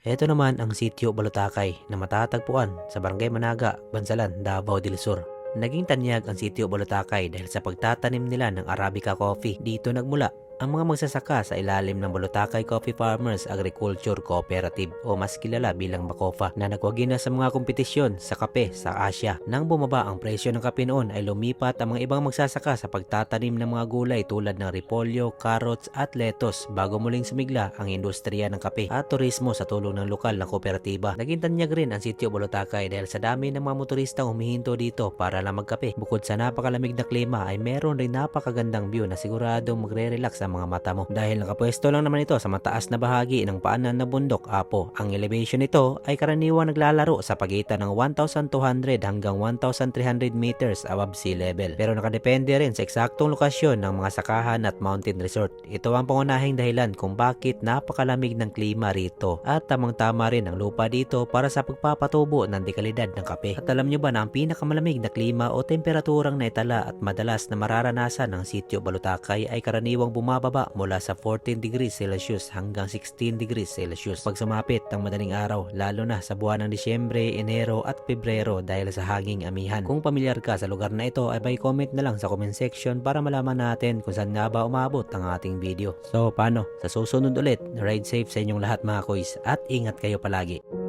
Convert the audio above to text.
Ito naman ang sitio Balutakay na matatagpuan sa Barangay Managa, Bansalan, Davao del Sur. Naging tanyag ang sitio Balutakay dahil sa pagtatanim nila ng Arabica coffee. Dito nagmula ang mga magsasaka sa ilalim ng Balutakay Coffee Farmers Agriculture Cooperative o mas kilala bilang Bacofa na nagwagi na sa mga kompetisyon sa kape sa Asia. Nang bumaba ang presyo ng kape noon ay lumipat ang mga ibang magsasaka sa pagtatanim ng mga gulay tulad ng repolyo, carrots at lettuce bago muling sumigla ang industriya ng kape at turismo sa tulong ng lokal na kooperatiba. Naging tanyag rin ang sitio Balutakay dahil sa dami ng mga motoristang humihinto dito para lang magkape. Bukod sa napakalamig na klima ay meron rin napakagandang view na siguradong magre-relax ang mga mata mo dahil nakapwesto lang naman ito sa mataas na bahagi ng paanan na bundok Apo. Ang elevation nito ay karaniwang naglalaro sa pagitan ng 1,200 hanggang 1,300 meters above sea level pero nakadepende rin sa eksaktong lokasyon ng mga sakahan at mountain resort. Ito ang pangunahing dahilan kung bakit napakalamig ng klima rito at tamang-tama rin ang lupa dito para sa pagpapatubo ng dekalidad ng kape. At alam nyo ba na ang pinakamalamig na klima o temperaturang naitala at madalas na mararanasan ng sitio Balutakay ay karaniwang bumababa mula sa 14 degrees Celsius hanggang 16 degrees Celsius pag sumapit ang madaling araw, lalo na sa buwan ng Disyembre, Enero at Pebrero dahil sa hanging amihan. Kung pamilyar ka sa lugar na ito ay by-comment na lang sa comment section para malaman natin kung saan nga ba umabot ang ating video. So paano? Sa susunod ulit, ride safe sa inyong lahat mga koys at ingat kayo palagi.